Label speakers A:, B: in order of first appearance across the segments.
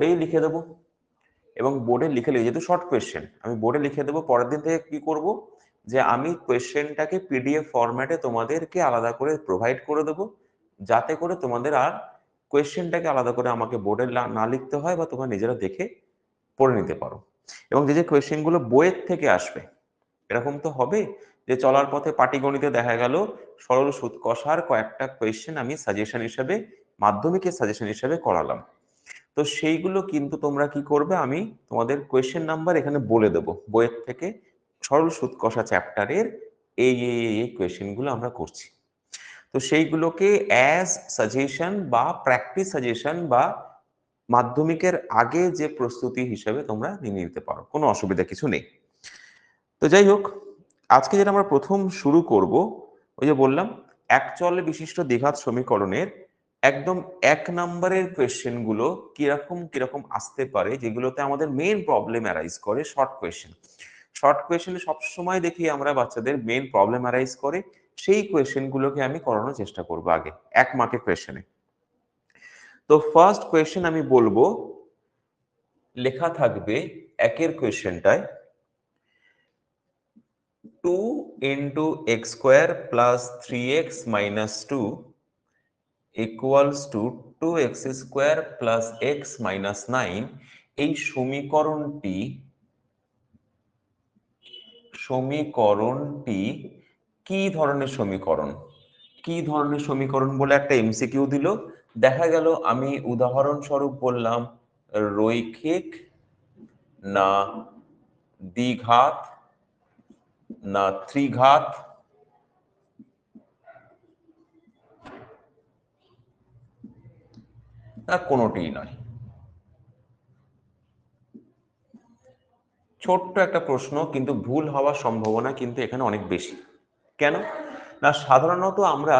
A: বোর্ডেই লিখে দেবো, এবং বোর্ডে লিখে যেহেতু শর্ট কোয়েশ্চেন আমি বোর্ডে লিখে দেবো। পরের দিন থেকে কি করব, যে আমি কোয়েশ্চেনটাকে পিডিএফ ফরম্যাটে তোমাদেরকে আলাদা করে প্রোভাইড করে দেবো, যাতে করে তোমাদের আর কোয়েশ্চেনটাকে আলাদা করে আমাকে বোর্ডে না লিখতে হয়, বা তোমরা নিজেরা দেখে পড়ে নিতে পারো। এবং যে যে কোয়েশ্চেনগুলো বইয়ের থেকে আসবে, এরকম তো হবে যে চলার পথে পাটিগণিতে দেখা গেল সরল সুদ কষার কয়েকটা কোয়েশ্চেন আমি সাজেশন হিসেবে, মাধ্যমিকের সাজেশন হিসেবে করালাম। তো সেইগুলো কিন্তু তোমরা কি করবে, আমি তোমাদের কোয়েশ্চেন নাম্বার এখানে বলে দেবো, বইয়ের থেকে সরল সুদ কষা চ্যাপ্টারের এই কোয়েশ্চেনগুলো আমরা করছি। তো সেইগুলোকে অ্যাজ সাজেশন বা প্র্যাকটিস সাজেশন বা মাধ্যমিকের আগে যে প্রস্তুতি হিসেবে তোমরা নিয়ে নিতে পারো, কোনো অসুবিধা কিছু নেই। তো যাই হোক, আজকে যেটা আমরা প্রথম শুরু করব, ওই যে বললাম এক চল বিশিষ্ট দ্বিঘাত সমীকরণের একদম 1 নম্বরের কোয়েশ্চেন গুলো কিরকম কিরকম আসতে পারে, যেগুলোতে আমাদের মেইন প্রবলেম অ্যারাইজ করে শর্ট কোয়েশ্চেন। শর্ট কোয়েশ্চেনে সবসময় দেখি আমরা বাচ্চাদের মেইন প্রবলেম অ্যারাইজ করে, সেই কোয়েশ্চেন গুলোকে আমি করানোর চেষ্টা করব আগে 1 মার্কের কোয়েশ্চেনে। তো ফার্স্ট কোয়েশ্চেন আমি বলবো, লেখা থাকবে একের কোয়েশ্চেনটায় 2 into x square plus 3x minus 2 equals to 2x square plus x minus 9। এই সমীকরণটি কি ধরনের সমীকরণ, কি ধরনের সমীকরণ বলে একটা এমসিকিউ দিল। দেখা গেল আমি উদাহরণস্বরূপ বললাম রৈখিক না দ্বিঘাত না ত্রিঘাত, না কোনোটিই নয়। ছোট্ট একটা প্রশ্ন, কিন্তু ভুল হওয়ার সম্ভাবনা কিন্তু এখানে অনেক বেশি। কেন না, সাধারণত আমরা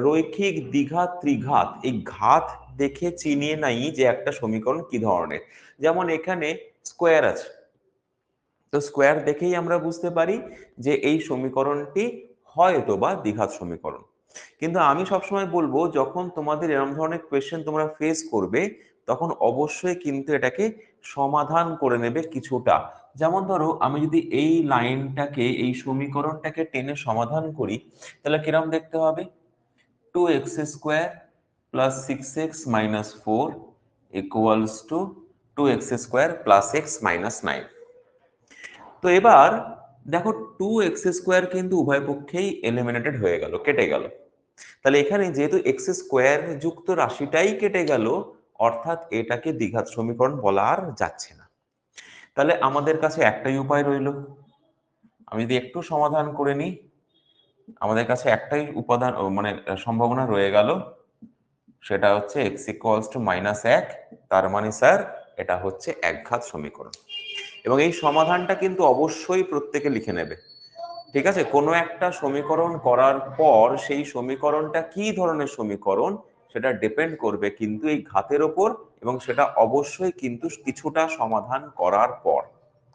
A: রৈখিক দ্বিঘাত ত্রিঘাত এই ঘাত দেখে চিনিয়ে নাই যে একটা সমীকরণ কি ধরনের। যেমন এখানে স্কোয়ার আছে, তো স্কোয়ার দেখেই আমরা বুঝতে পারি যে এই সমীকরণটি হয়তো বা দ্বিঘাত সমীকরণ। কিন্তু আমি সবসময় বলবো, যখন তোমাদের এরকম ধরনের কোয়েশ্চেন তোমরা ফেস করবে, তখন অবশ্যই কিন্তু এটাকে সমাধান করে নেবে কিছুটা। যেমন ধরো আমি যদি এই লাইনটাকে, এই সমীকরণটাকে টেনে সমাধান করি, তাহলে কিরকম দেখতে হবে, 2x square plus 6x minus 4 equals to 2x square plus x minus 9। তো এবার দেখো 2x স্কোয়ার কিন্তু উভয় পক্ষেই এলিমিনেটেড হয়ে গেল, কেটে গেল। তাহলে এখানে যেহেতু এক্স স্কোয়ার যুক্ত রাশিটাই কেটে গেল, অর্থাৎ এটাকে দ্বিঘাত সমীকরণ বলা আর যাচ্ছে না। তাহলে আমাদের কাছে একটাই উপায় রইল, আমি যদি একটু সমাধান করে নিই, আমাদের কাছে একটাই উপাদান মানে সম্ভাবনা রয়ে গেল, সেটা হচ্ছে এক্স ইকুয়ালস টু -1। তার মানে স্যার এটা হচ্ছে একঘাত সমীকরণ। এবং এই সমাধানটা কিন্তু অবশ্যই প্রত্যেকে লিখে নেবে, ঠিক আছে? কোনো একটা সমীকরণ করার পর সেই সমীকরণটা কি ধরনের সমীকরণ সেটা ডিপেন্ড করবে কিন্তু এই ঘাতের ওপর, এবং সেটা অবশ্যই কিন্তু কিছুটা সমাধান করার পর।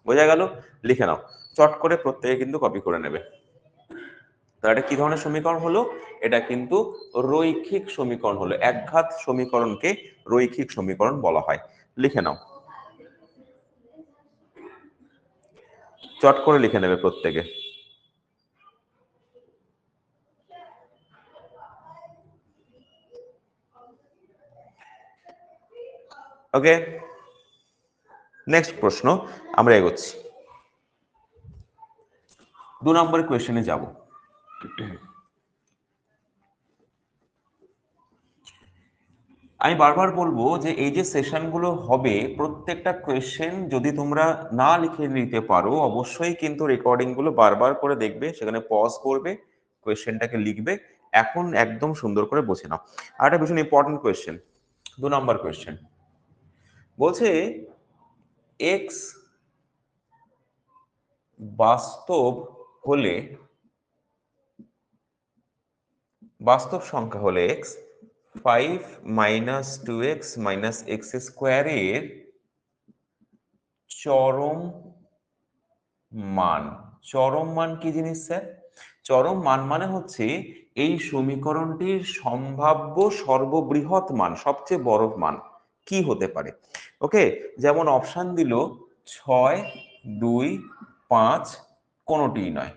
A: বোঝা গেল? লিখে নাও, চট করে প্রত্যেকে কিন্তু কপি করে নেবে। তো এটা কি ধরনের সমীকরণ হলো? এটা কিন্তু রৈখিক সমীকরণ হলো। একঘাত সমীকরণকে রৈখিক সমীকরণ বলা হয়। লিখে নাও, চট করে লিখে নেবে প্রত্যেকে। ওকে, নেক্সট প্রশ্ন আমরা এগোচ্ছি, 2 নম্বর কোয়েশ্চেনে যাব। আমি বারবার বলবো যে এই যে সেশনগুলো হবে, প্রত্যেকটা কোয়েশ্চেন যদি তোমরা না লিখে নিতে পারো, অবশ্যই কিন্তু রেকর্ডিং গুলো বারবার করে দেখবে, সেখানে পজ করবে, কোয়েশ্চেনটাকে লিখবে, এখন একদম সুন্দর করে বোঝে নাও। আর একটা ভীষণ ইম্পর্টেন্ট কোয়েশ্চেন, 2 নম্বর কোয়েশ্চেন বলছে এক্স বাস্তব হলে, বাস্তব সংখ্যা হলে x 5 minus 2x minus x স্কোয়ারের চরম মান। চরম মান কি জিনিস স্যার? চরম মান মানে হচ্ছে এই সমীকরণটির সম্ভাব্য সর্ববৃহৎ মান, সবচেয়ে বড় মান কি হতে পারে। ওকে, যেমন অপশন দিল 6, 2, 5, কোনোটিই নয়।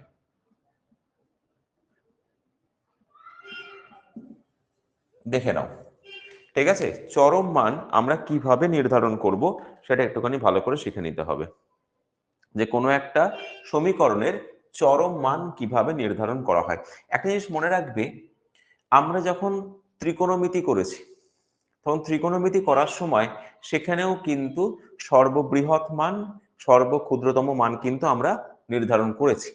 A: দেখে নাও, ঠিক আছে? চরম মান আমরা কিভাবে নির্ধারণ করব সেটা একটুখানি ভালো করে শিখে নিতে হবে। যে কোনো একটা সমীকরণের চরম মান কিভাবে নির্ধারণ করা হয়। একটা জিনিস মনে রাখবে, আমরা যখন ত্রিকোণমিতি করেছি, তখন ত্রিকোণমিতি করার সময় সেখানেও কিন্তু সর্ববৃহৎ মান, সর্বক্ষুদ্রতম মান কিন্তু আমরা নির্ধারণ করেছি।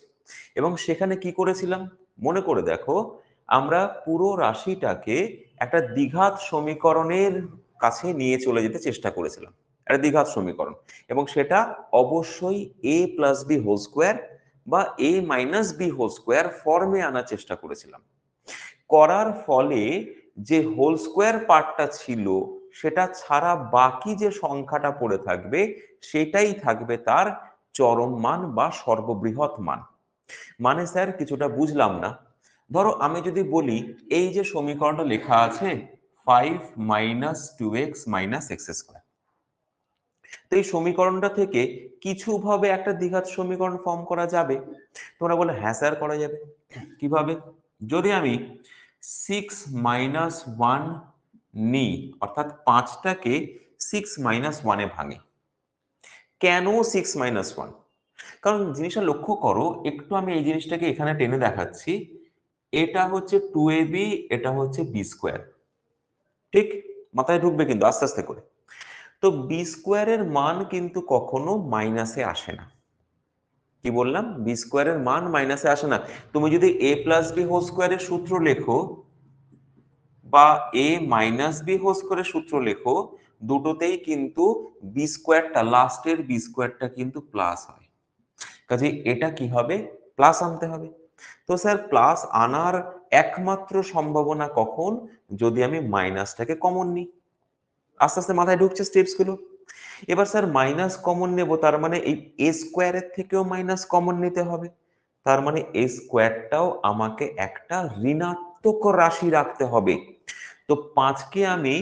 A: এবং সেখানে কি করেছিলাম মনে করে দেখো, আমরা পুরো রাশিটাকে একটা দ্বিঘাত সমীকরণের কাছে নিয়ে চলে যেতে চেষ্টা করেছিলাম, একটা দ্বিঘাত সমীকরণ। এবং সেটা অবশ্যই a plus b whole square বা a minus b whole square ফর্মে আনার চেষ্টা করেছিলাম। করার ফলে যে হোল স্কোয়ার পার্টটা ছিল সেটা ছাড়া বাকি যে সংখ্যাটা পড়ে থাকবে সেটাই থাকবে তার চরম মান বা সর্ববৃহৎ মান। মানে স্যার কিছুটা বুঝলাম না। ধরো আমি যদি বলি এই যে সমীকরণটা লেখা আছে 5 minus 2x minus x square, তো এই সমীকরণটা থেকে কিছু ভাবে একটা দ্বিঘাত সমীকরণ ফর্ম করা যাবে। তোমরা বলে হ্যাঁ স্যার করা যাবে। কিভাবে? যদি আমি 6 - 1 নিই, অর্থাৎ 5টাকে 6 - 1 ভাঙি। কেন 6 - 1? কারণ জিনিসটা লক্ষ্য করো একটু, আমি এই জিনিসটাকে এখানে টেনে দেখাচ্ছি। এটা হচ্ছে 2ab, এটা হচ্ছে বি স্কোয়ার। ঠিক? মাথায় ঢুকবে কিন্তু আস্তে আস্তে করে। তো বি স্কোয়ারের মান কিন্তু কখনো মাইনাসে আসে না। কি বললাম? বি স্কোয়ারের মান মাইনাসে আসে না। তুমি যদি এ প্লাস বি হোল স্কোয়ারের সূত্র লেখো বা এ মাইনাস বি হোল স্কোয়ারের সূত্র লেখো, দুটোতেই কিন্তু বি স্কোয়ারটা, লাস্টের বি স্কোয়ারটা কিন্তু প্লাস হয়। কাজে এটা কি হবে? প্লাস আনতে হবে। তো স্যার প্লাস আনার একমাত্র সম্ভাবনা কখন? যদি আমি মাইনাসটাকে কমন নিই। আস্তে আস্তে মাথায় ঢুকছে স্টেপস গুলো। এবার স্যার মাইনাস কমন নেব, তার মানে এই এ স্কোয়ারের থেকেও মাইনাস কমন নিতে হবে। তার মানে এ স্কোয়ারটাও আমাকে একটা ঋণাত্মক রাশি রাখতে হবে। তো 5কে আমি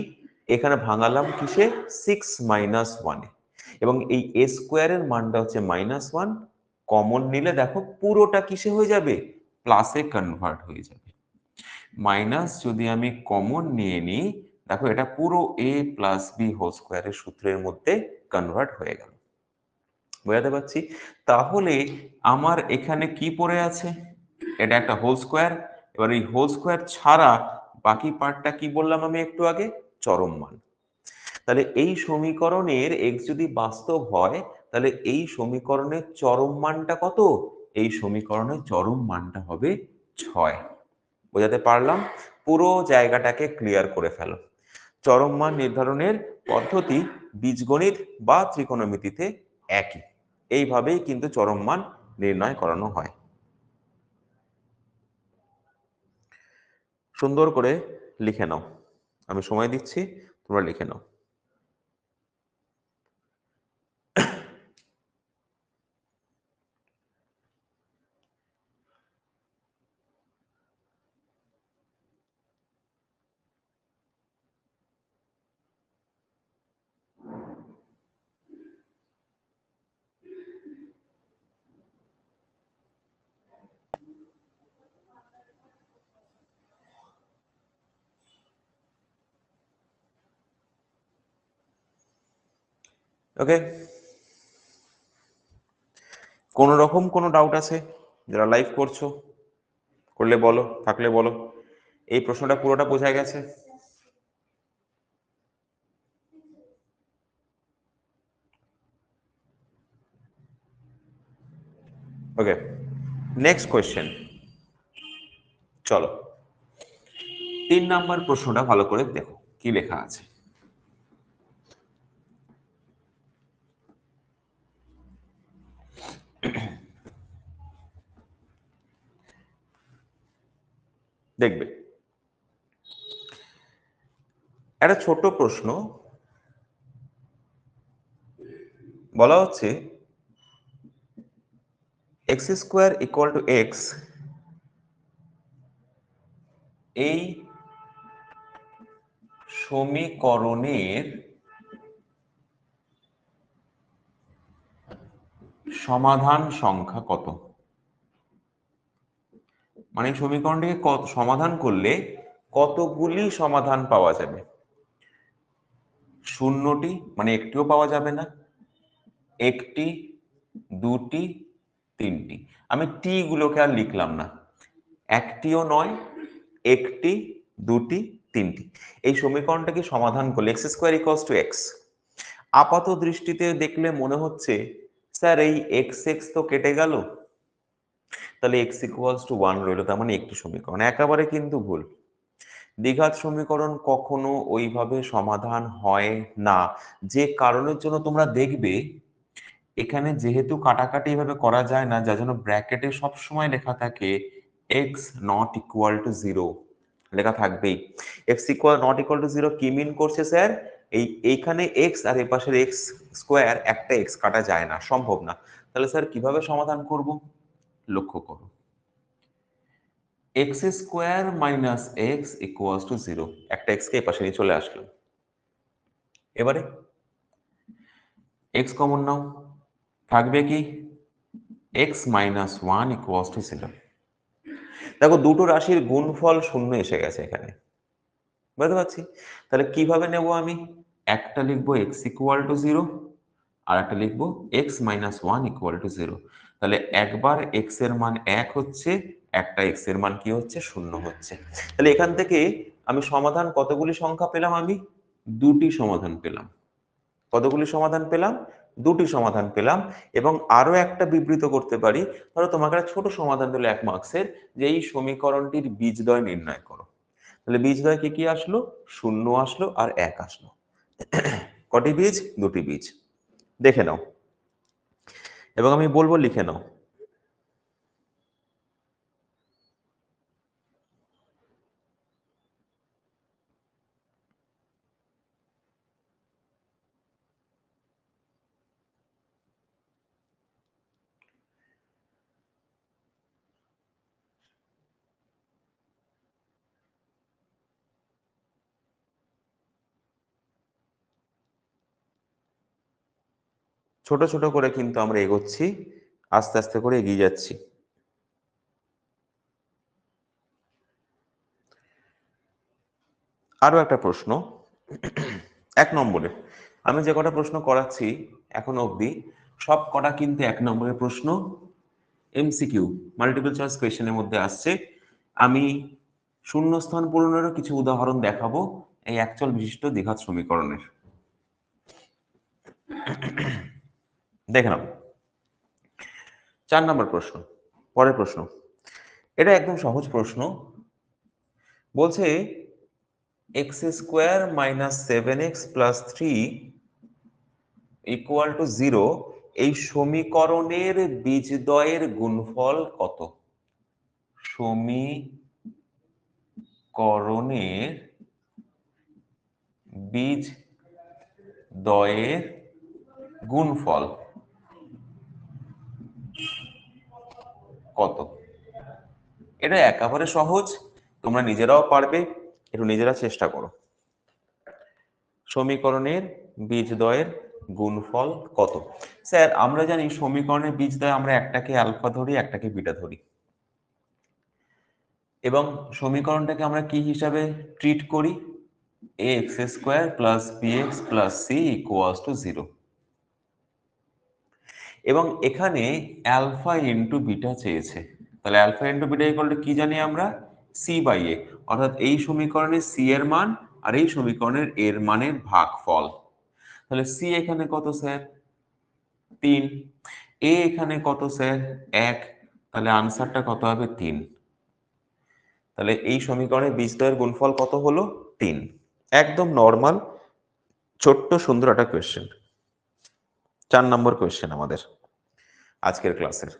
A: এখানে ভাঙালাম কিসে? 6 - 1 এবং এই এ স্কোয়ারের মানটা হচ্ছে -1। কমন নিলে দেখো পুরোটা কিসে হয়ে যাবে? প্লাসে কনভার্ট হয়ে যাবে। মাইনাস যদি আমি কমন নিয়ে নিই, দেখো এটা পুরো এ প্লাস বি হোল স্কোয়ারের সূত্রের মধ্যে কনভার্ট হয়ে গেল। বোঝাতে পারছি? তাহলে আমার এখানে কি পড়ে আছে? এটা একটা হোল স্কোয়ার। এবার এই হোল স্কোয়ার ছাড়া বাকি পার্টটা কি বললাম আমি একটু আগে? চরম মান। তাহলে এই সমীকরণের এক্স যদি বাস্তব হয়, তাহলে এই সমীকরণের চরম মানটা কত? এই সমীকরণের চরম মানটা হবে 6। বোঝাতে পারলাম? পুরো জায়গাটাকে ক্লিয়ার করে ফেলো। চরম মান নির্ধারণের পদ্ধতি বীজগণিত বা ত্রিকোণমিতিতে একই। এইভাবেই কিন্তু চরম মান নির্ণয় করানো হয়। সুন্দর করে লিখে নাও, আমি সময় দিচ্ছি, তোমরা লিখে নাও। ওকে, কোন রকম কোনো ডাউট আছে? যারা লাইভ করছো করলে বলো, থাকলে বলো। এই প্রশ্নটা পুরোটা বোঝা গেছে? ওকে, নেক্সট কোয়েশ্চেন। চলো 3 নাম্বার প্রশ্নটা ভালো করে দেখো কি লেখা আছে। দেখবে একটা ছোট প্রশ্ন বলা হচ্ছে x square equal two x, এই সমীকরণের সমাধান সংখ্যা কত, মানে সমীকরণটিকে কত সমাধান করলে কতগুলি সমাধান পাওয়া যাবে? শূন্যটি মানে একটিও পাওয়া যাবে না, একটি, দুটি, তিনটি। আমি টি গুলোকে আর লিখলাম না, একটিও নয়, একটি, দুটি, তিনটি। এই সমীকরণটাকে সমাধান করলে x square equals two x. আপাত দৃষ্টিতে দেখলে মনে হচ্ছে স্যার এই এক্স এক্স তো কেটে গেল, তাহলে এক্স ইকুয়ালস টু ওয়ান রইল, তার মানে একটি সমীকরণ। একেবারে কিন্তু ভুল। দ্বিঘাত সমীকরণ কখনো ওইভাবে সমাধান হয় না, যে কারণের জন্য তোমরা দেখবে এখানে যেহেতু কাটাকাটি এভাবে করা যায় না, যার জন্য ব্র্যাকেটে সবসময় লেখা থাকে x not equal to zero, লেখা থাকবেই। X equal not equal to zero কি মিন করছে স্যার? এইখানে এক্স আর এই পাশের এক্স স্কোয়ার, একটা এক্স কাটা যায় না, সম্ভব না। তাহলে স্যার কিভাবে সমাধান করব? লক্ষ্য করো, x square minus x equals two zero, একটা এক্স কে এই পাশে নিয়ে চলে আসলাম। এবারে এক্স কমন নাও, থাকবে কি x minus one equals to zero. দেখো দুটো রাশির গুণফল শূন্য এসে গেছে এখানে, বুঝতে পারছি। তাহলে কিভাবে নেব আমি? একটা লিখবো এক্স ইকুয়াল টু জিরো, আর একটা লিখবো x minus one equal to zero. তাহলে একবার এক্স এর মান এক হচ্ছে, একটা এক্স এর মান কি হচ্ছে? শূন্য হচ্ছে। তাহলে এখান থেকে আমি সমাধান কতগুলি সংখ্যা পেলাম? আমি দুটি সমাধান পেলাম। কতগুলি সমাধান পেলাম? দুটি সমাধান পেলাম। এবং আরো একটা বিবৃত করতে পারি, ধরো তোমাকে একটা ছোট সমাধান দিল 1 মার্কসের, যে এই সমীকরণটির বীজদ্বয় নির্ণয় করো। তাহলে বীজদ্বয় কি কি আসলো? শূন্য আসলো আর এক আসলো। কটি বীজ? দুটি বীজ। দেখে নাও এবং আমি বলবো লিখে নাও। ছোট ছোট করে কিন্তু আমরা এগোচ্ছি, আস্তে আস্তে করে এগিয়ে যাচ্ছি। আরো একটা প্রশ্ন, 1 নম্বরে আমি যে কটা প্রশ্ন করাচ্ছি এখন অবধি সব কটা কিন্তু 1 নম্বরের প্রশ্ন, এমসিকিউ মাল্টিপল চয়েস কোয়েশ্চেনের মধ্যে আসছে। আমি শূন্যস্থান পূরণেরও কিছু উদাহরণ দেখাবো এই একচল বিশিষ্ট দ্বিঘাত সমীকরণের। দেখে নাও 4 নম্বর প্রশ্ন, পরের প্রশ্ন। এটা একদম সহজ প্রশ্ন, বলছে x square minus 7x plus 3 equal to 0, এই সমীকরণের বীজদ্বয়ের গুণফল কত? সমীকরণের বীজদ্বয়ের গুণফল কত? এটা একেবারে সহজ, তোমরা নিজেরাও পারবে, একটু নিজেরা চেষ্টা করো। সমীকরণের বীজদ্বয়ের গুণফল কত? স্যার আমরা জানি সমীকরণের বীজদ্বয় আমরা একটাকে আলফা ধরি, একটাকে বিটা ধরি, এবং সমীকরণটাকে আমরা কি হিসাবে ট্রিট করি? X square plus b x plus c equals to 0। এবং এখানে অ্যালফা ইন্টু বিটা চেয়েছে, তাহলে alpha into beta equal to কি জানি আমরা? সি বাই এ, অর্থাৎ এই সমীকরণের সি এর মান আর এই সমীকরণের এর মানের ভাগফল। তাহলে সি এখানে কত স্যার? 3। এ এখানে কত স্যার? 1। তাহলে আনসারটা কত হবে? 3। তাহলে এই সমীকরণের বীজদ্বয়ের গুণফল কত হলো? 3। একদম নর্মাল ছোট্ট সুন্দর একটা কোয়েশ্চেন, 4 নম্বর কোয়েশ্চেন আমাদের আজকের ক্লাসের।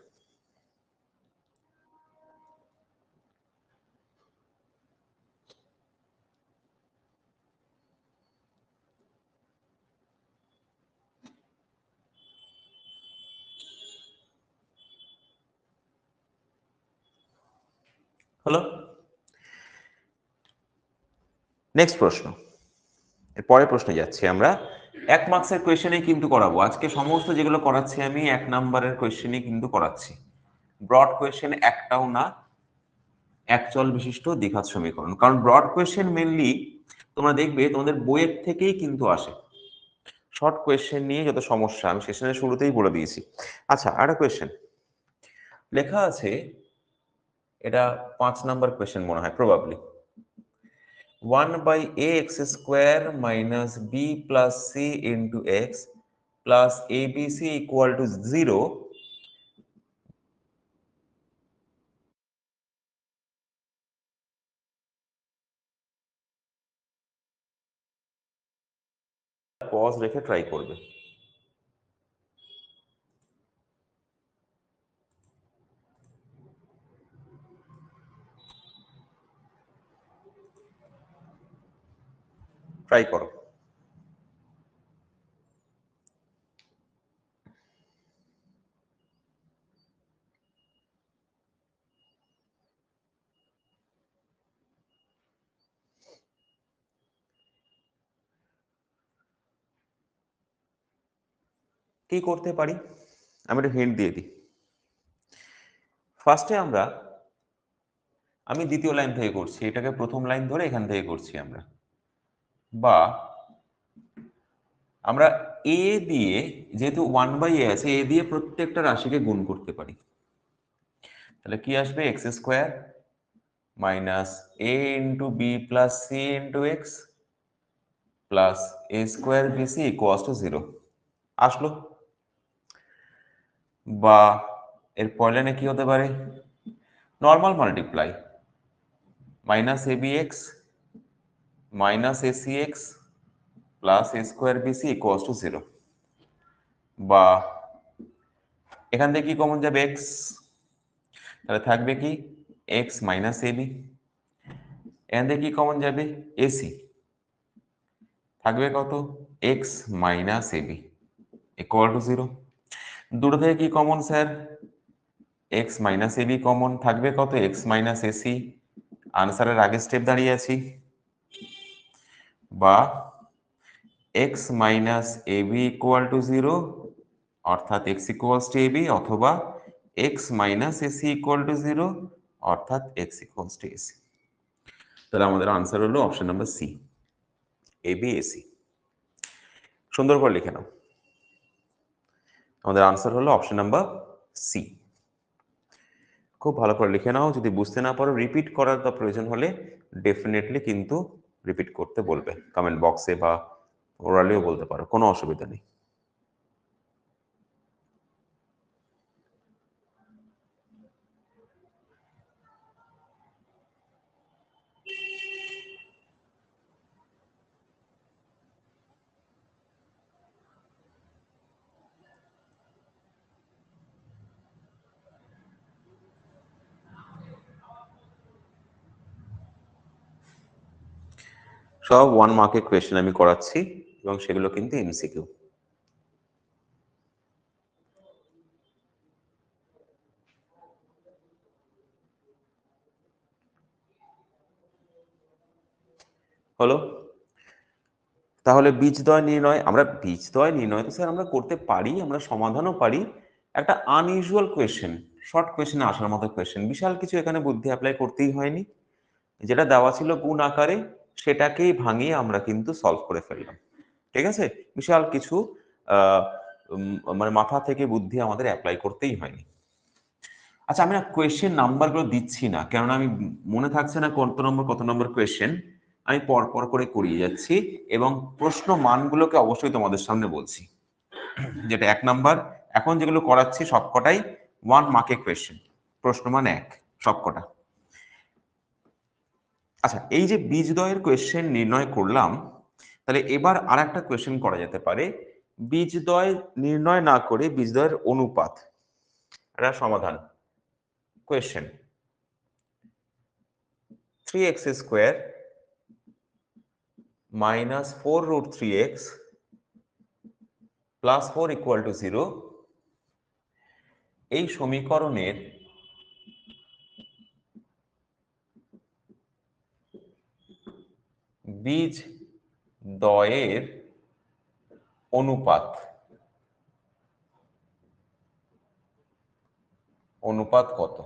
A: হলো, নেক্সট প্রশ্ন, এর পরের প্রশ্নে যাচ্ছি আমরা। 1 মার্কসের কোয়েশ্চেনেই কিন্তু করাবো আজকে, সমস্ত যেগুলো করাচ্ছি আমি 1 নাম্বারের কোয়েশ্চেনই কিন্তু করাচ্ছি। ব্রড কোয়েশ্চেন একটাও না, একচল বিশিষ্ট দ্বিঘাত সমীকরণ। কারণ ব্রড কোয়েশ্চেন মেনলি তোমরা দেখবে তোমাদের বইয়ের থেকেই কিন্তু আসে। শর্ট কোয়েশ্চেন নিয়ে যত সমস্যা আমি সেশনের শুরুতেই বলে দিয়েছি। আচ্ছা, আরেকটা কোয়েশ্চেন লেখা আছে, এটা 5 নাম্বার কোয়েশ্চেন মনে হয় probably. 1/ax square minus b plus c into x plus abc equal to 0. Pause রেখে ট্রাই করবে। ট্রাই করো। কি করতে পারি আমি একটা হিন্ট দিয়ে দিই। ফার্স্টে আমি দ্বিতীয় লাইন থেকে করছি, এটাকে প্রথম লাইন ধরে এখান থেকে করছি আমরা, বা আমরা এ দিয়ে, যেহেতু 1/a আছে, এ দিয়ে প্রত্যেকটা রাশিকে গুণ করতে পারি। তাহলে কি আসবে? X square minus a into b plus c into x plus a square b c equals to 0 আসলো। বা এর পরের লাইনে কি হতে পারে? Normal multiply minus a b x minus a c x plus a square b c equals to 0। বা এখান থেকে কি কমন যাবে? এক্স, তাহলে থাকবে কি? X minus a b. এখান থেকে কি কমন যাবে? এসি, থাকবে কত? X minus a b equal to 0। দুটো থেকে কি common sir? X minus a b common, থাকবে কত? X minus a c. আনসারের আগের স্টেপ দাঁড়িয়ে আছি। বা x minus a b equal to 0, অর্থাৎ x equals to a b, অথবা x minus a c equal to 0, অর্থাৎ এক্স ইকুয়ালস টু এসি। তাহলে আমাদের আনসার হলো option number C, A B AC. সুন্দর করে লিখে নাও, আমাদের আনসার হলো অপশন নাম্বার সি। খুব ভালো করে লিখে নাও। যদি বুঝতে না পারো, রিপিট করার তো প্রয়োজন হলে ডেফিনেটলি কিন্তু রিপিট করতে বলবে কমেন্ট বক্সে, বা ওরালিও বলতে পারো, কোনো অসুবিধা নেই। সব 1 মার্কের কোয়েশ্চেন আমি করাচ্ছি, এবং সেগুলো কিন্তু এমসিকিউ। হলো? তাহলে বীজদ্বয় নির্ণয়, আমরা বীজদ্বয় নির্ণয় তো স্যার আমরা করতে পারি, আমরা সমাধানও পারি। একটা আনইউজুয়াল কোয়েশ্চেন, শর্ট কোয়েশ্চেনে আসার মতো কোয়েশ্চেন, বিশাল কিছু এখানে বুদ্ধি অ্যাপ্লাই করতেই হয়নি। যেটা দেওয়া ছিল গুণ আকারে, সেটাকেই ভাঙিয়ে আমরা কিন্তু সলভ করে ফেললাম। ঠিক আছে? বিশাল কিছু আহ মানে মাথা থেকে বুদ্ধি আমাদের অ্যাপ্লাই করতেই হয়নি। আচ্ছা, আমি না কোয়েশ্চেন নাম্বারগুলো দিচ্ছি না, কেননা আমি মনে থাকছে না কত নম্বর কোয়েশ্চেন। আমি পর পর করে করিয়ে যাচ্ছি, এবং প্রশ্ন মানগুলোকে অবশ্যই তোমাদের সামনে বলছি। যেটা 1 নাম্বার, এখন যেগুলো করাচ্ছি সবকটাই 1 মার্কের কোয়েশ্চেন, প্রশ্ন মান 1 সবকটা। আচ্ছা, এই যে বীজদ্বয়ের কোয়েশ্চেন নির্ণয় করলাম, তাহলে এবার আর একটা কোয়েশ্চেন করা যেতে পারে, বীজদ্বয় নির্ণয় না করে বীজদ্বয়ের অনুপাত। এটা সমাধান question. 3x square minus 4√3x plus 4 equal to 0, এই সমীকরণের বীজ দ্বয়ের অনুপাত, অনুপাত কত?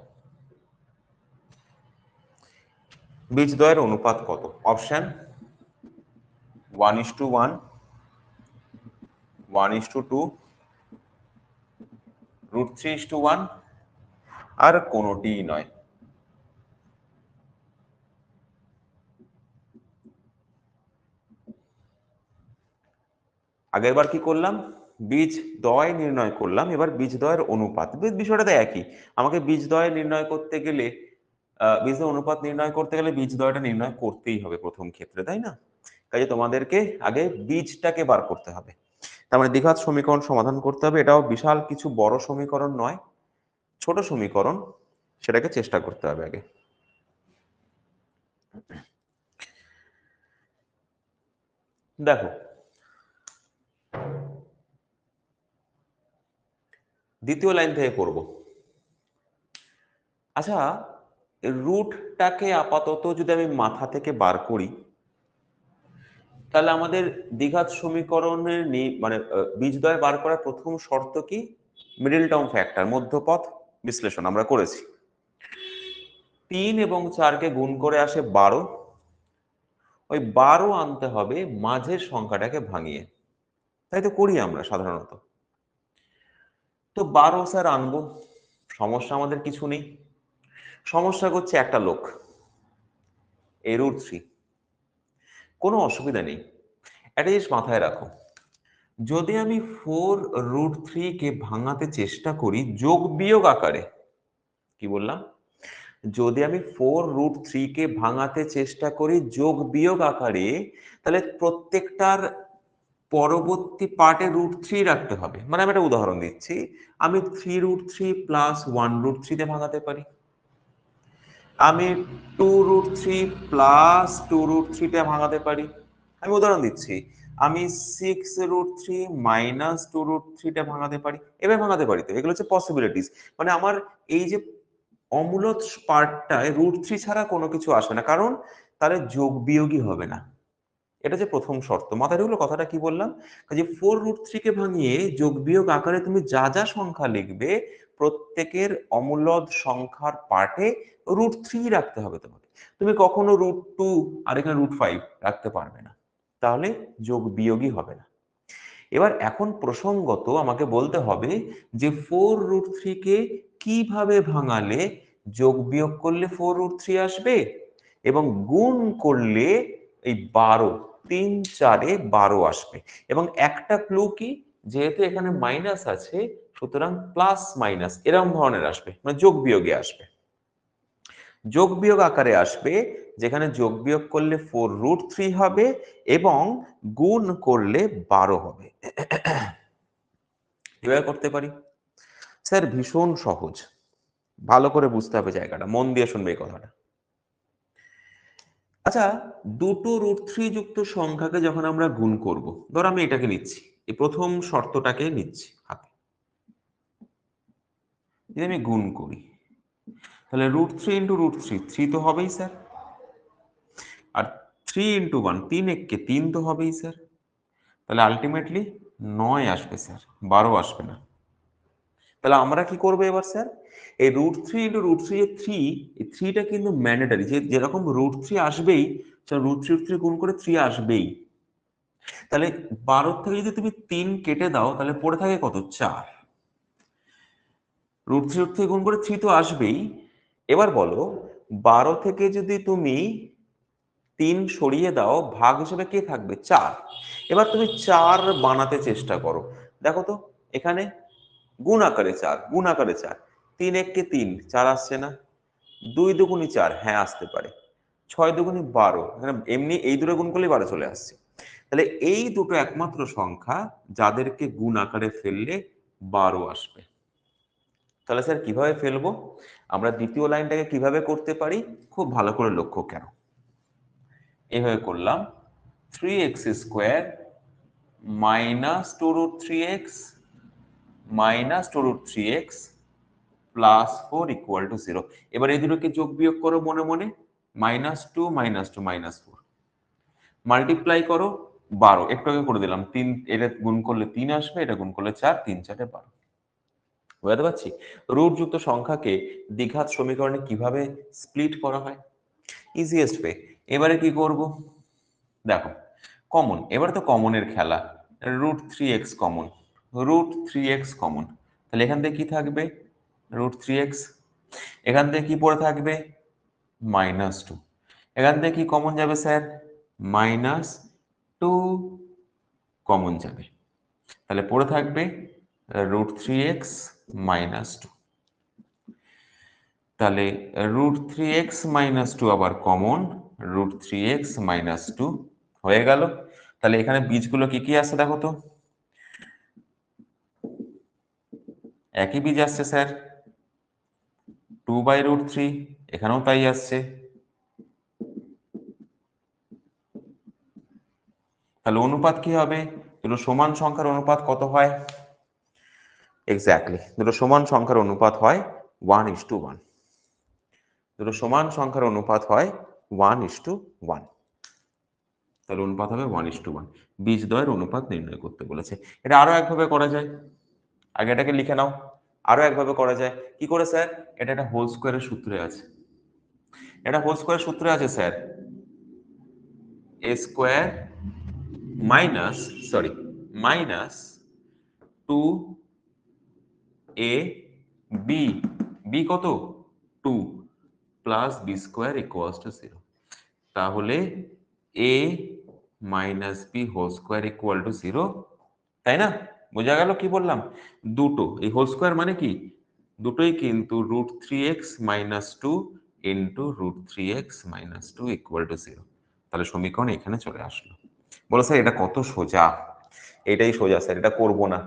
A: বীজদ্বয়ের অনুপাত কত? অপশন 1:1, 1:2, √3:1 আর কোনোটিই নয়। আগেরবার কি করলাম? বীজদ্বয় নির্ণয় করলাম, এবার বীজদ্বয়ের অনুপাত। বিষয়টা তো একই। আমাকে বীজদ্বয় নির্ণয় করতে গেলে বীজদ্বয় অনুপাত নির্ণয় করতে গেলে বীজদ্বয়টা নির্ণয় করতেই হবে প্রথম ক্ষেত্রে, তাই না? কাজে তোমাদেরকে আগে বীজটাকে বার করতে হবে। তার মানে দ্বিঘাত সমীকরণ সমাধান করতে হবে। এটাও বিশাল কিছু বড় সমীকরণ নয়, ছোট সমীকরণ, সেটাকে চেষ্টা করতে হবে আগে। দেখো, দ্বিতীয় লাইন থেকে করব। আচ্ছা, রুটটাকে আপাতত যদি আমি মাথা থেকে বার করি, তাহলে আমাদের দ্বিঘাত সমীকরণের মানে বীজদ্বয় বার করার প্রথম শর্ত কি? মিডল টার্ম ফ্যাক্টর, মধ্যপথ বিশ্লেষণ আমরা করেছি। 3 এবং 4কে গুণ করে আসে 12, ওই 12 আনতে হবে মাঝের সংখ্যাটাকে ভাঙিয়ে, তাই তো করি আমরা সাধারণত। তো 12 স্যার আনবো, সমস্যা আমাদের কিছু নেই। সমস্যা করছে একটা লোক, এই √3, কোনো অসুবিধা নেই। একটা জিনিস মাথায় রাখো, যদি আমি 4√3 কে ভাঙাতে চেষ্টা করি যোগ বিয়োগ আকারে, কি বললাম? যদি আমি 4√3 কে ভাঙাতে চেষ্টা করি যোগ বিয়োগ আকারে, তাহলে প্রত্যেকটার পরবর্তী পার্টে √3 রাখতে হবে। মানে আমি একটা উদাহরণ দিচ্ছি, আমি 3√3 প্লাস 1√3 তে ভাঙাতে পারি, আমি 2√3 প্লাস 2√3 তে ভাঙাতে পারি। আমি উদাহরণ দিচ্ছি, আমি 6√3 মাইনাস 2√3 তে ভাঙাতে পারি। এভাবে ভাঙাতে পারি। তো এগুলো হচ্ছে পসিবিলিটিস। মানে আমার এই যে অমূলদ পার্টটায় √3 ছাড়া কোনো কিছু আসবে না, কারণ তাহলে যোগ বিয়োগই হবে না। এটা যে প্রথম শর্ত, মাথায় ঢুকলো কথাটা? কি বললাম? যে 4√3 কে ভাঙিয়ে যোগ বিয়োগ আকারে তুমি যা যা সংখ্যা লিখবে, প্রত্যেকের অমূলদ সংখ্যার পার্টে √3 রাখতে হবে তোমাকে। তুমি কখনো √2 আর এখানে √5 রাখতে পারবে না, তাহলে যোগ বিয়োগই হবে না। এবার এখন প্রসঙ্গত আমাকে বলতে হবে যে 4√3 কে কিভাবে ভাঙালে যোগ বিয়োগ করলে 4√3 আসবে এবং গুণ করলে এই 12, 3 4 12 আসবে। এবং একটা ক্লু কি, যেহেতু এখানে মাইনাস আছে, সুতরাং প্লাস মাইনাস এরকম ধরনের আসবে, মানে যোগ বিয়োগে আসবে, যোগ বিয়োগ আকারে আসবে, যেখানে যোগ বিয়োগ করলে 4√3 হবে এবং গুণ করলে 12 হবে। এভাবে করতে পারি। স্যার ভীষণ সহজ, ভালো করে বুঝতে হবে জায়গাটা, মন দিয়ে শুনবে এই কথাটা। আচ্ছা, দুটো √3 যুক্ত সংখ্যাকে যখন আমরা গুণ করব, ধর আমি এটাকে নিচ্ছি, এই প্রথম শর্তটাকে নিচ্ছি হাতে, যদি আমি গুণ করি, তাহলে √3 ইন্টু √3, 3 তো হবেই স্যার, আর 3 ইন্টু 1, 3 একে 3 তো হবেই স্যার, তাহলে আলটিমেটলি 9 আসবে স্যার, 12 আসবে না। তাহলে আমরা কি করবো এবার স্যার? এই √3 ইন্টু √3 এর 3, এই 3টা কিন্তু ম্যান্ডেটারি, যে যেরকম √3 আসবেই, √3 গুণ করে 3 আসবেই। তাহলে 12 থেকে যদি তুমি 3 কেটে দাও, তাহলে পড়ে থাকে কত? 4। √3 থেকে গুণ করে 3 তো আসবেই। এবার বলো, 12 থেকে যদি তুমি 3 সরিয়ে দাও, ভাগ হিসেবে কে থাকবে? 4। এবার তুমি 4 বানাতে চেষ্টা করো, দেখো তো এখানে গুণ আকারে 4, গুণ আকারে 4, 3 একে 3, 4 আসছে না? 2 দুগুণে 4, হ্যাঁ আসতে পারে। 6 দুগুণে 12, এখানে এমনি এই দুটো গুণ করলেই 12 চলে আসছে। তাহলে এই দুটো একমাত্র সংখ্যা যাদেরকে গুণ আকারে ফেললে 12 আসবে। তাহলে স্যার কিভাবে ফেলবো? আমরা দ্বিতীয় লাইনটাকে কিভাবে করতে পারি খুব ভালো করে লক্ষ্য কেন। এভাবে করলাম, 3x² minus 2√3x minus 2√3x plus 4 equal to 0। এবার এই দুটোকে যোগ বিয়োগ করো মনে মনে, -2 -2 -4, মাল্টিপ্লাই করো, 12, একটু আগে করে দিলাম 3, এটা গুণ করলে 3 আসবে, এটা গুণ করলে 4, 3 4 12। বুঝতে পারছি? রুট যুক্ত সংখ্যাকে দ্বিঘাত সমীকরণে কিভাবে স্প্লিট করা হয়? Easiest way. এবারে কি করব? দেখো, কমন, এবারে তো কমনের খেলা। √3x কমন, √3x কমন, তাহলে এখান থেকে কি থাকবে? √3x। এখান থেকে কি পড়ে থাকবে? -2। এখান থেকে কি কমন যাবে স্যার? -2 কমন যাবে, তাহলে পড়ে থাকবে √3x -2। তাহলে √3x -2 আবার কমন, √3x -2 হয়ে গেল। তাহলে এখানে বীজগুলো কি কি আসছে দেখো তো? একই বীজ আসছে স্যার, 2/√3, এখানেও তাই আসছে। তাহলে অনুপাত কি হবে? দুটো সমান সংখ্যার অনুপাত কত হয়? এক্স্যাক্টলি, দুটো সমান সংখ্যার অনুপাত হয় 1:1। দুটো সমান সংখ্যার অনুপাত হয় 1:1। তাহলে অনুপাত হবে 1:1। বীজদ্বয়ের অনুপাত নির্ণয় করতে বলেছে। এটা আরো একভাবে করা যায়, আগে এটাকে লিখে নাও। আরো একভাবে করা যায়, কি করে স্যার? এটা একটা হোল স্কোয়ারের সূত্রে আছে, এটা হোল স্কোয়ারের সূত্রে আছে sir. A square minus, sorry, minus 2 a b, b কত? 2 plus b square equals to 0। তাহলে a minus b whole square equal to 0, তাই না? বোঝা গেল কি বললাম? দুটো, এই হোল স্কোয়ার মানে কি? দুটোই কিন্তু √3x - 2 into √3x - 2 equal to 0। তাহলে সমীকরণ এখানে চলে আসলো। বলো স্যার এটা কত সোজা? এটাই সোজা স্যার, এটা করব না।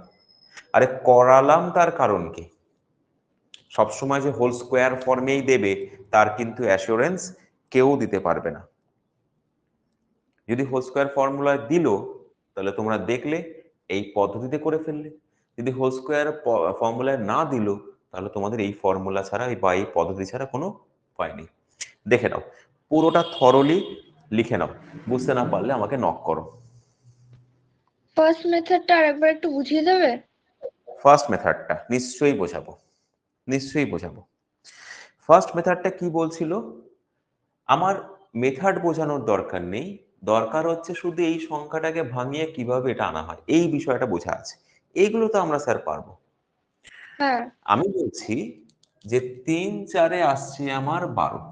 A: আরে করালাম, তার কারণ কি? সবসময় যে হোল স্কোয়ার ফর্মেই দেবে তার কিন্তু অ্যাসিওরেন্স কেউ দিতে পারবে না। যদি হোল স্কোয়ার ফর্মুলায় দিল, তাহলে তোমরা দেখলে এই পদ্ধতিতে করে ফেললে। যদি হোল স্কোয়ার ফর্মুলায় না দিল, তাহলে তোমাদের এই ফর্মুলা ছাড়া বা এই পদ্ধতি ছাড়া কোনো উপায় নেই। দেখে নাও, পুরোটা থরলি লিখে নাও, বুঝতে না পারলে আমাকে নক করো।
B: ফার্স্ট মেথডটা আরেকবার একটু বুঝিয়ে দেবে?
A: ফার্স্ট মেথডটা নিশ্চয়ই বোঝাবো, নিশ্চয়ই বোঝাবো। ফার্স্ট মেথডটা কি বলছিল? আমার মেথড বোঝানোর দরকার নেই, দরকার হচ্ছে শুধু এই সংখ্যাটাকে ভাঙিয়ে কিভাবে এটা আনা হয়, এই বিষয়টা বোঝা আছে। এইগুলো তো আমরা স্যার পারবো।
B: হ্যাঁ।
A: আমি বলছি যে 3 4 আসছে আমার 12।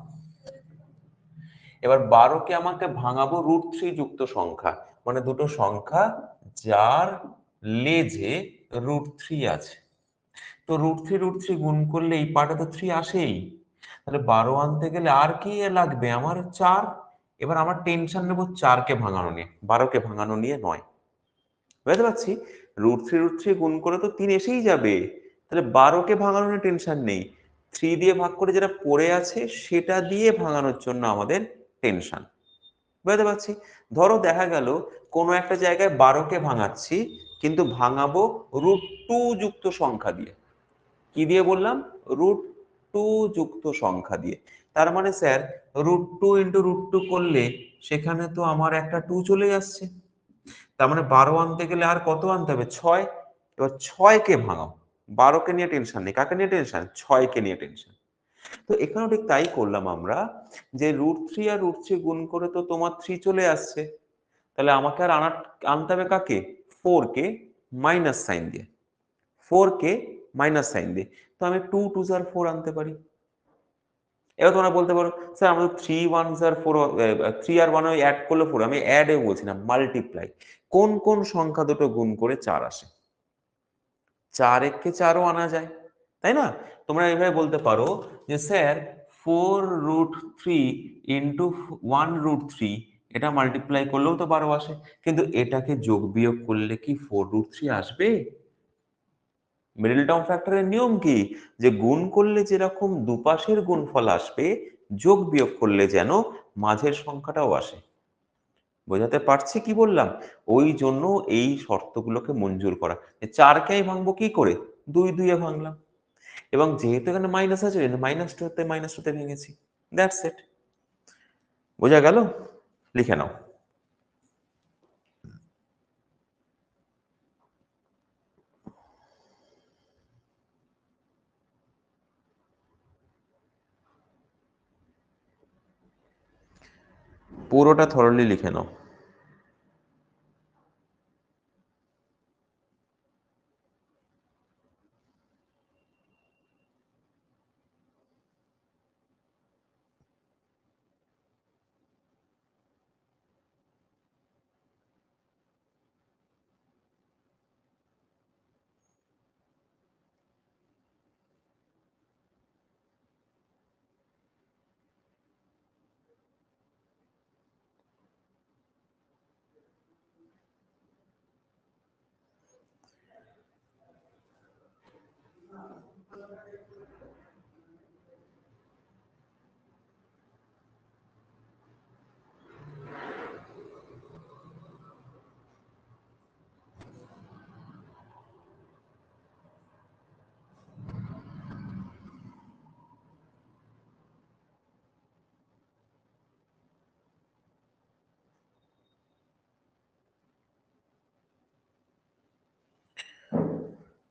A: এবার 12কে আমাকে ভাঙাবো √3 যুক্ত সংখ্যা, মানে দুটো সংখ্যা যার লেজে √3 আছে। তো √3 গুণ করলে এই পার্টে তো 3 আসেই। তাহলে 12 আনতে গেলে আর কি লাগবে আমার? 4। এবার আমার টেনশন নেব 4কে ভাঙানো নিয়ে, 12কে ভাঙানো নিয়ে নয়। বুঝতে পারছি? √3 গুণ করে তো 3 এসেই যাবে, তাহলে 12কে ভাঙানো নিয়ে টেনশন নেই। 3 দিয়ে ভাগ করে যেটা পড়ে আছে সেটা দিয়ে ভাঙানোর জন্য আমাদের টেনশন। বুঝতে পারছি? ধরো দেখা গেল কোনো একটা জায়গায় 12কে ভাঙাচ্ছি, কিন্তু ভাঙাবো √2 যুক্ত সংখ্যা দিয়ে। কি দিয়ে বললাম? √2 যুক্ত সংখ্যা দিয়ে। তার মানে স্যার √2 ইন্টু √2 করলে সেখানে তো আমার একটা 2 চলে আসছে। তার মানে 12 আনতে গেলে আর কত আনতে হবে? 6। এবার 6কে ভাঙাও, 12কে নিয়ে টেনশন নেই, কাকে নিয়ে টেনশন? 6কে নিয়ে টেনশন। তো এখানেও ঠিক তাই করলাম আমরা, যে √3 আর √3 গুণ করে তো তোমার 3 চলে আসছে। তাহলে আমাকে আর আনতে হবে কাকে? 4কে মাইনাস সাইন দিয়ে, 4কে মাইনাস সাইন দিয়ে। তো আমি 2 2 আর 4 আনতে পারি। এবার তোমরা বলতে পারো স্যার আমরা 3 1 আর 4, 3 আর 1 অ্যাড করলে 4, আমি অ্যাড এ বলছি না, মাল্টিপ্লাই। কোন কোন সংখ্যা দুটো গুণ করে 4 আসে? 4 একে 4ও আনা যায়, তাই না? তোমরা এইভাবে বলতে পারো যে স্যার 4√3 ইন্টু 1√3, এটা মাল্টিপ্লাই করলেও তো 12 আসে, কিন্তু এটাকে যোগ বিয়োগ করলে কি 4√3 আসবে? মিডল টার্ম ফ্যাক্টরের নিয়ম কি? যে গুণ করলে যেরকম দুপাশের গুণফল আসবে, যোগ বিয়োগ করলে যেন মাঝের সংখ্যাটাও আসে। বোঝাতে পারছি কি বললাম? ওই জন্য এই শর্তগুলোকে মঞ্জুর করা। 4কে আমি ভাঙবো কি করে? 2 2 এ ভাঙলাম, এবং যেহেতু এখানে মাইনাস আছে -2তে ভেঙেছি। That's it. বোঝা গেল? লিখে নাও। পুরোটা থরলি লিখে নাও।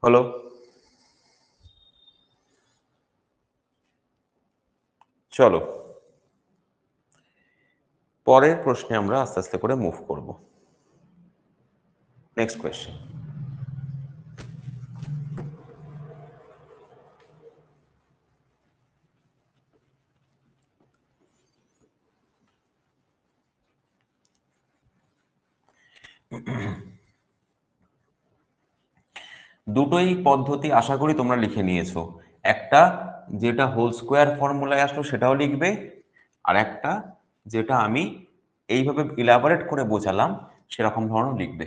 A: হলো? চলো পরের প্রশ্নে আমরা আস্তে আস্তে করে মুভ করব। Next question. দুটোই পদ্ধতি আশা করি তোমরা লিখে নিয়েছো। একটা যেটা হোল স্কোয়ার ফর্মুলায় আসলো সেটাও লিখবে, আর একটা যেটা আমি এইভাবে ইলাবোরেট করে বোঝালাম সেরকম ধরনের লিখবে।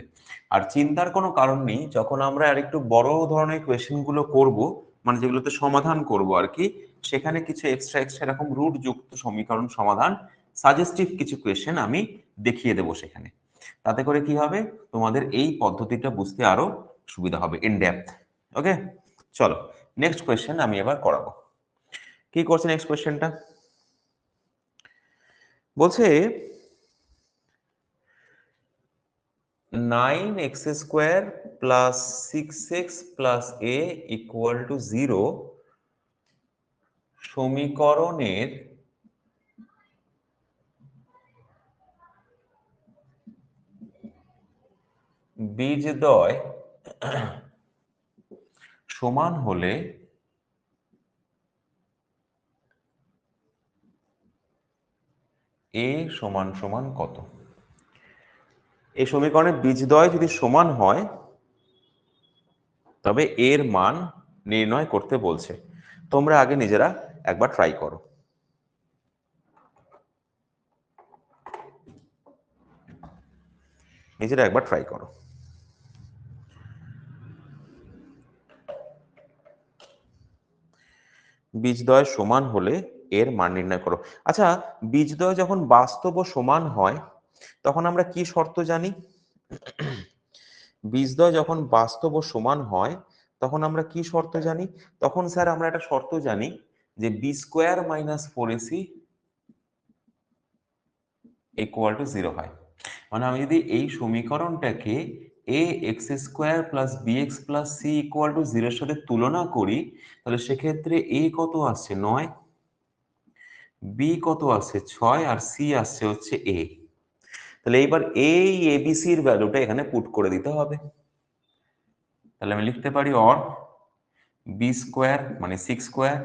A: আর চিন্তার কোনো কারণ নেই, যখন আমরা আর একটু বড় ধরনের কোয়েশ্চেন গুলো করব, মানে যেগুলোতে সমাধান করব আর কি, সেখানে কিছু এক্সট্রা এরকম রুট যুক্ত সমীকরণ সমাধান, সাজেস্টিভ কিছু কোয়েশ্চেন আমি দেখিয়ে দেবো সেখানে। তাতে করে কি হবে, তোমাদের এই পদ্ধতিটা বুঝতে আরো সুবিধা হবে ইন ডেপথ। ওকে, চলো নেক্সট কোয়েশ্চেন আমি এবার করাবো। কি করছে নেক্সট কোয়েশ্চেনটা? বলছে 9x² plus 6x plus a equal to 0 সমীকরণের বীজদ্বয় সমান হলে a সমান সমান কত? এই সমীকরণের বীজদ্বয় যদি সমান হয় তবে এর মান নির্ণয় করতে বলছে। তোমরা আগে নিজেরা একবার ট্রাই করো। নিজেরা একবার ট্রাই করো। বীজদ্বয় সমান হলে এর মান নির্ণয় করো। আচ্ছা, বীজদ্বয় যখন বাস্তব ও সমান হয় তখন আমরা কি শর্ত জানি? বীজদ্বয় যখন বাস্তব ও সমান হয় তখন আমরা কি শর্ত জানি? তখন স্যার আমরা একটা শর্ত জানি যে b² - 4ac ইকুয়াল টু 0 হয়। মানে আমি যদি এই সমীকরণটাকে ax² plus bx plus c equal to 0 এর সাথে তুলনা করি, তাহলে সেক্ষেত্রে a কত আসছে 9, b কত আসছে 6, আর c আসছে হচ্ছে a। তাহলে এইবার এই abc এর ভ্যালুটা এখানে পুট করে দিতে হবে। তাহলে আমি লিখতে পারি অর b² মানে 6²,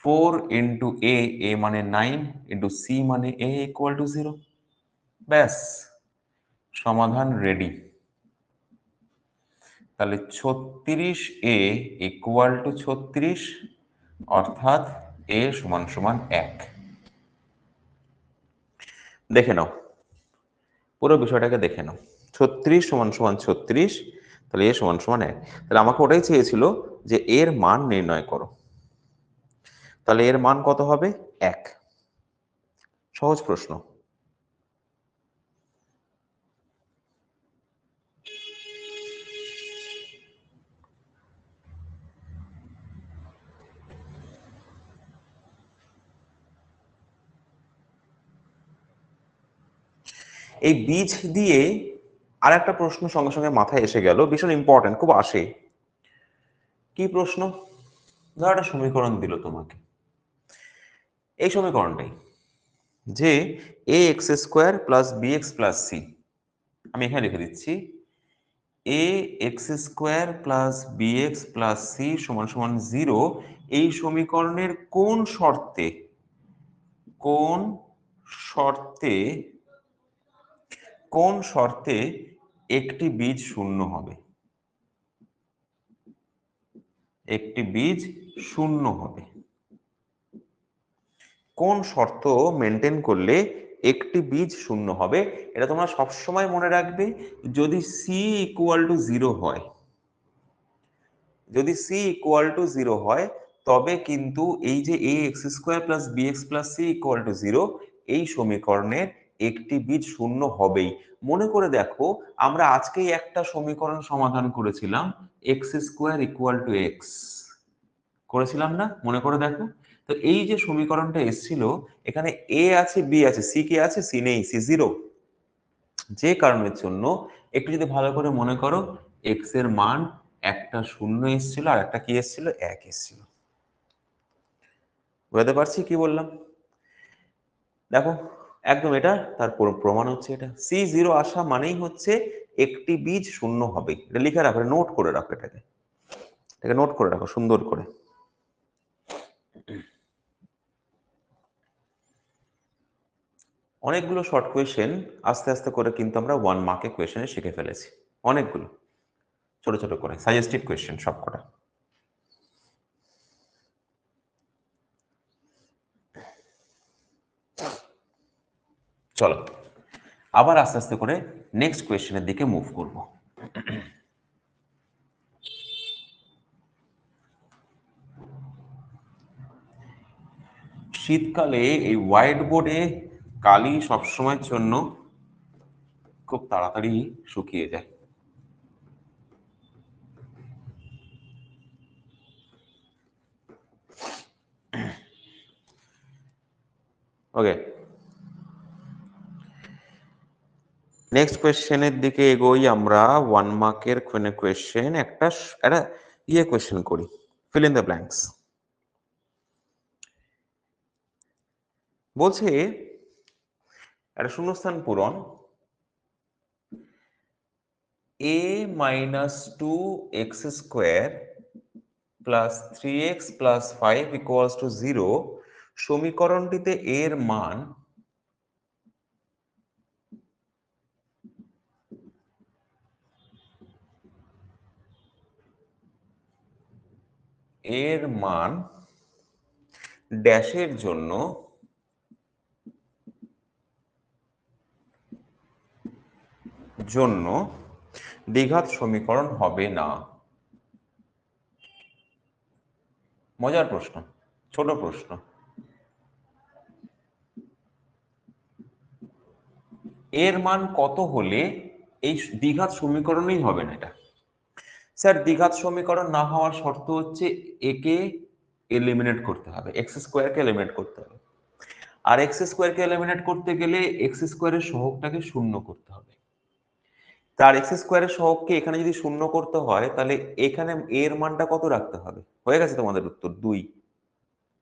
A: 4 ইন্টু a মানে 9 ইন্টু c মানে a ইকুয়াল টু 0। ব্যাস, সমাধান রেডি। তাহলে 36a ইকুয়াল টু 36, অর্থাৎ a সমান সমান 1। দেখে নাও, পুরো বিষয়টাকে দেখে নাও। 36 সমান সমান 36, তাহলে a সমান সমান 1। তাহলে আমাকে ওটাই চেয়েছিল যে এর মান নির্ণয় করো। তাহলে এর মান কত হবে? 1। সহজ প্রশ্ন। এই বীজ দিয়ে আর একটা প্রশ্ন সঙ্গে সঙ্গে মাথায় এসে গেল, ভীষণ ইম্পর্টেন্ট, খুব আসে। কি প্রশ্ন? ধর একটা সমীকরণ দিল তোমাকে, এই সমীকরণটাই যে a x square plus b x plus c, আমি এখানে লিখে দিচ্ছি a x square plus b x plus c সমান সমান 0, এই সমীকরণের কোন শর্তে কোন শর্তে কোন শর্তে একটি বীজ শূন্য হবে, একটি বীজ শূন্য হবে, কোন শর্ত মেনটেন করলে একটি বীজ শূন্য হবে। এটা তোমরা সবসময় মনে রাখবে, যদি সি ইকুয়াল টু 0 হয়, যদি সি ইকুয়াল টু 0 হয় তবে কিন্তু এই যে a x square plus b x plus c equal to 0, এই সমীকরণের একটি বীজ শূন্য হবেই। মনে করে দেখো, আমরা আজকেই একটা সমীকরণ সমাধান করেছিলাম, x square equal two x, করেছিলাম না? মনে করে দেখো। তো এই যে সমীকরণটা এসেছিল, এখানে এ আছে বি আছে, সি কে আছে? সি নেই, সি 0। যে কারণের জন্য একটু যদি ভালো করে মনে করো, এক্স এর মান একটা শূন্য এসেছিল আর একটা কি এসেছিল? 1 এসেছিল। বুঝতে পারছি কি বললাম? দেখো, একদম এটা তার প্রমাণ হচ্ছে, এটা সি 0 আসা মানেই হচ্ছে একটি বীজ শূন্য হবে। এটা লিখে রাখো, নোট করে রাখো, এটাকে নোট করে রাখো সুন্দর করে। অনেকগুলো শর্ট কোয়েশ্চেন আস্তে আস্তে করে কিন্তু আমরা 1 মার্কে কোয়েশ্চেনে শিখে ফেলেছি, অনেকগুলো ছোট ছোট করে সাজেস্টিভ কোয়েশ্চেন সবকটা। চলো আবার আস্তে আস্তে করে নেক্সট কোয়েশ্চেনের দিকে মুভ করব। শীতকালে এই হোয়াইট বোর্ডে কালি সবসময়ের জন্য খুব তাড়াতাড়ি শুকিয়ে যায়। ওকে, নেক্সট কোয়েশ্চেনের দিকে এগোই আমরা। 1 মার্কের কোয়েশ্চেন, একটা কোয়েশ্চেন করি, ফিল ইন দ্য ব্ল্যাঙ্কস। বলছে একটা শূন্যস্থান পূরণ, a minus 2x square plus 3x plus 5 equals to 0, সমীকরণটিতে এর মান ড্যাশের জন্য দ্বিঘাত সমীকরণ হবে না। মজার প্রশ্ন, ছোট প্রশ্ন। এর মান কত হলে এই দ্বিঘাত সমীকরণই হবে না? এটা স্যার দ্বিঘাত সমীকরণ না হওয়ার শর্ত হচ্ছে একে এলিমিনেট করতে হবে, এক্স স্কোয়ারকে এলিমিনেট করতে হবে, আর এক্স স্কোয়ারকে এলিমিনেট করতে গেলে এক্স স্কোয়ারের সহগটাকে শূন্য করতে হবে। তার এক্স স্কোয়ারের সহগকে এখানে যদি শূন্য করতে হয়, তাহলে এখানে এর মানটা কত রাখতে হবে? হয়ে গেছে তোমাদের উত্তর 2।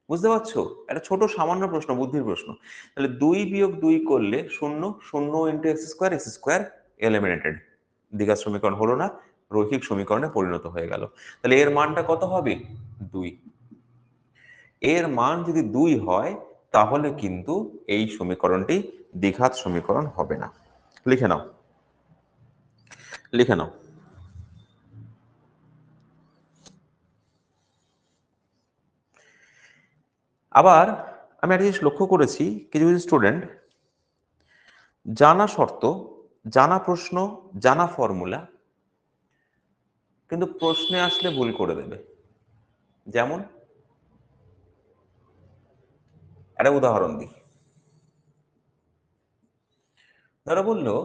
A: বুঝতে পারছো? একটা ছোট সামান্য প্রশ্ন, বুদ্ধির প্রশ্ন। তাহলে 2 বিয়োগ 2 করলে 0, 0 ইন্টু এক্স স্কোয়ার এলিমিনেটেড, দ্বিঘাত সমীকরণ হলো না, রৈখিক সমীকরণে পরিণত হয়ে গেল। তাহলে এর মানটা কত হবে? 2। এর মান যদি 2 হয় তাহলে কিন্তু এই সমীকরণটি দ্বিঘাত সমীকরণ হবে না। লিখে নাও, লিখে নাও। আবার আমি একটা জিনিস লক্ষ্য করেছি, কিছু কিছু স্টুডেন্ট জানা শর্ত, জানা প্রশ্ন, জানা ফর্মুলা, কিন্তু প্রশ্নে আসলে ভুল করে দেবে। যেমন একটা উদাহরণ দিই, ধরো বললো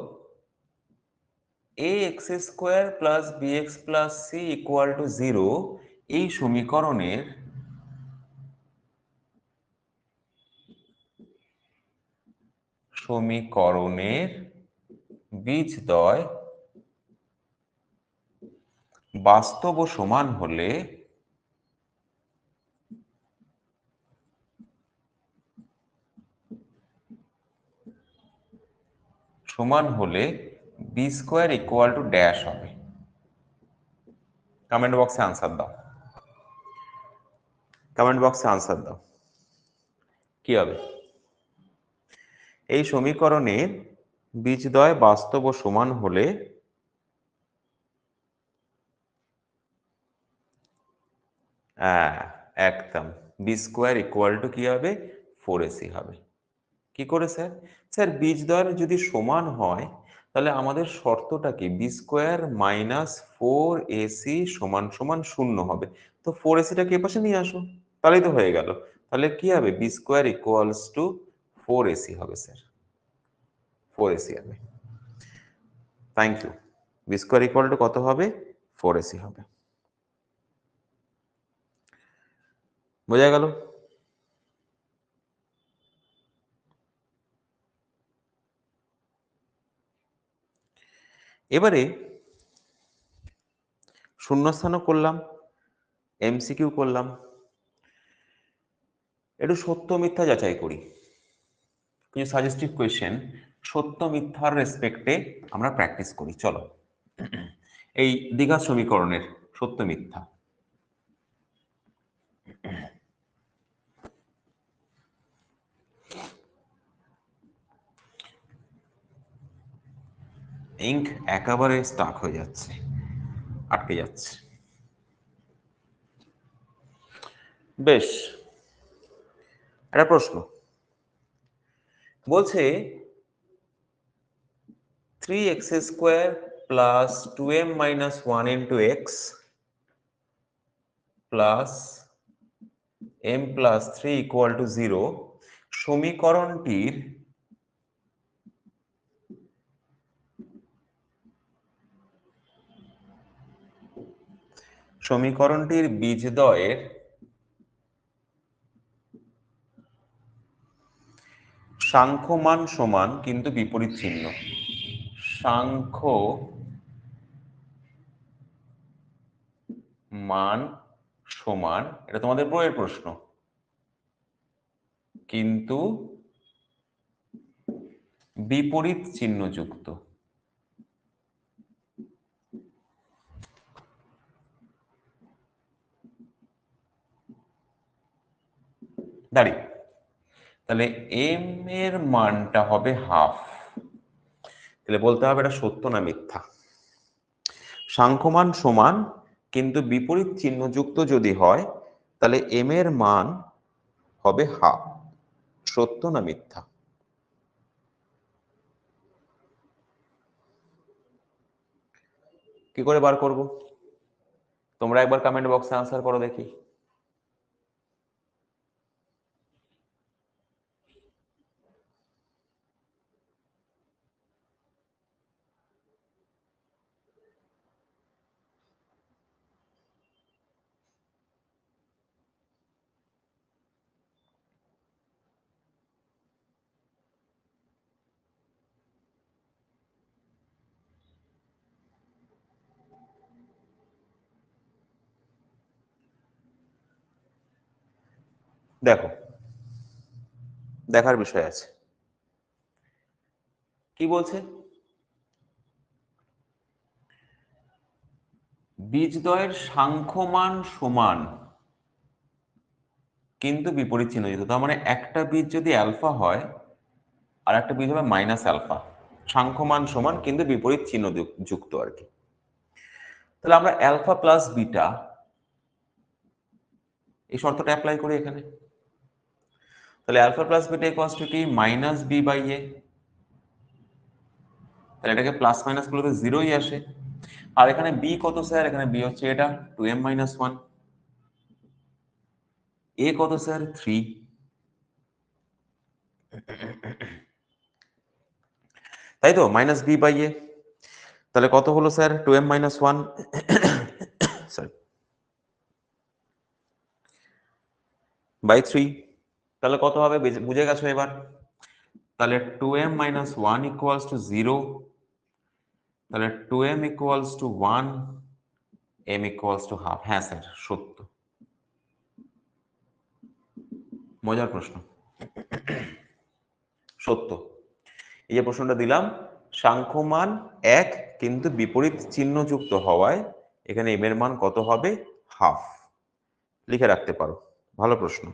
A: a x square plus b x plus c equal to 0, এই সমীকরণের বীজদ্বয় বাস্তব ও সমান হলে সমান হলে b square equal to dash হবে। কমেন্ট বক্সে আনসার দাও, কমেন্ট বক্সে আনসার দাও, কি হবে? এই সমীকরণের বীজদ্বয় বাস্তব ও সমান হলে একদম বি স্কোয়ার ইকুয়াল টু কি হবে? 4ac হবে। কি করে স্যার? স্যার বীজদ্বয় যদি সমান হয় তাহলে আমাদের শর্তটা কি? বি স্কোয়ার মাইনাস 4ac সমান সমান 0 হবে। তো 4ac-টাকে এপাশে নিয়ে আসো, তাহলেই তো হয়ে গেল। তাহলে কি হবে? B square equals two 4ac হবে স্যার, 4ac হবে। Thank you. B square equal to কত হবে? 4ac হবে। বোঝা গেল? এবারে শূন্যস্থানও করলাম, এমসিকিউ করলাম, একটু সত্য মিথ্যা যাচাই করি। কিছু সাজেস্টিভ কোয়েশ্চেন সত্য মিথ্যার রেসপেক্টে আমরা প্র্যাকটিস করি। চলো, এই দ্বিঘাত সমীকরণের সত্য মিথ্যা। ইঙ্ক একেবারে স্টাক হয়ে যাচ্ছে, আটকে যাচ্ছে। বেশ, একটা প্রশ্ন বলছে 3x² plus 2m minus 1 into x plus m plus 3 equal to 0 সমীকরণটির বীজদ্বয়ের সাংখ্যমান সমান কিন্তু বিপরীত চিহ্ন। সাংখ্য মান সমান, এটা তোমাদের বইয়ের প্রশ্ন, কিন্তু বিপরীত চিহ্ন যুক্ত। দাঁড়ি, তাহলে এম এর মানটা হবে হাফ। তাহলে বলতে হবে এটা সত্য না মিথ্যা। সাংখ্যমান সমান কিন্তু বিপরীত চিহ্নযুক্ত যদি হয় তাহলে এম এর মান হবে হাফ, সত্য না মিথ্যা? কি করে বার করব? তোমরা একবার কমেন্ট বক্সে আনসার করো দেখি। দেখো, দেখার বিষয় আছে। কি বলছে? বীজদ্বয়ের সাংখ্যমান সমান কিন্তু বিপরীত চিহ্ন যুক্ত। তার মানে একটা বীজ যদি অ্যালফা হয় আর একটা বীজ হবে মাইনাস অ্যালফা, সাংখ্যমান সমান কিন্তু বিপরীত চিহ্ন যুক্ত আর কি। তাহলে আমরা অ্যালফা প্লাস বিটা এই শর্তটা অ্যাপ্লাই করি এখানে। তাহলে alpha plus beta equals to কি? মাইনাস বি বাই এ। তাহলে এটাকে প্লাস মাইনাস করলে তো জিরোই আসে। আর এখানে বি কত স্যার? এখানে বি হচ্ছে এটা 2m মাইনাস 1। এ কত স্যার? 3। তাই তো, মাইনাস বি বাই এ। তাহলে কত হলো sir? 2m minus 1 sorry bye 3। তাহলে কত হবে বুঝে গেছো এবার? তাহলে 2m মাইনাস 1 ইকুয়ালস টু 0। তাহলে 2m equals to 1, m equals to half. হ্যাঁ স্যার, সত্য। মজার প্রশ্ন, সত্য। এই যে প্রশ্নটা দিলাম সাংখ্যমান 1 কিন্তু বিপরীত চিহ্নযুক্ত হওয়ায় এখানে m এর মান কত হবে? হাফ। লিখে রাখতে পারো। ভালো প্রশ্ন।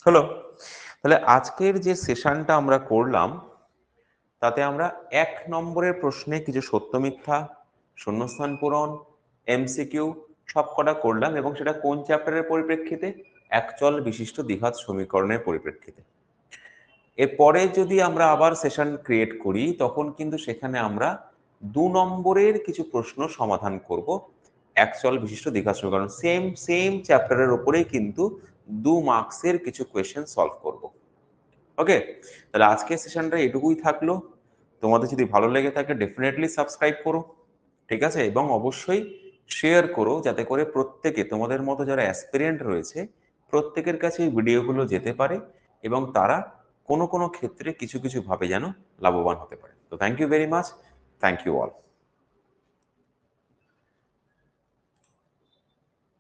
A: হলো। তাহলে আজকের যে সেশনটা আমরা করলাম তাতে আমরা 1 নম্বরের প্রশ্নে কিছু সত্য মিথ্যা, শূন্যস্থান পূরণ, এমসিকিউ সব কটা করলাম এবং সেটা কোন চ্যাপ্টারের পরিপ্রেক্ষিতে? একচল বিশিষ্ট দ্বিঘাত সমীকরণের পরিপ্রেক্ষিতে। এরপরে যদি আমরা আবার সেশন ক্রিয়েট করি তখন কিন্তু সেখানে আমরা 2 নম্বরের কিছু প্রশ্ন সমাধান করব একচল বিশিষ্ট দ্বিঘাত সমীকরণ সেম চ্যাপ্টারের উপরেই কিন্তু 2 মার্কসের কিছু কোয়েশ্চেন সলভ করব। ওকে, তাহলে আজকের সেশনটা এটুকুই থাকলো। তোমাদের যদি ভালো লেগে থাকে ডেফিনেটলি সাবস্ক্রাইব করো, ঠিক আছে, এবং অবশ্যই শেয়ার করো যাতে করে প্রত্যেকে তোমাদের মতো যারা অ্যাসপিরিয়েন্ট রয়েছে প্রত্যেকের কাছে এই ভিডিওগুলো যেতে পারে এবং তারা কোনো কোনো ক্ষেত্রে কিছু কিছু ভাবে যেন লাভবান হতে পারে। তো thank you very much, thank you all.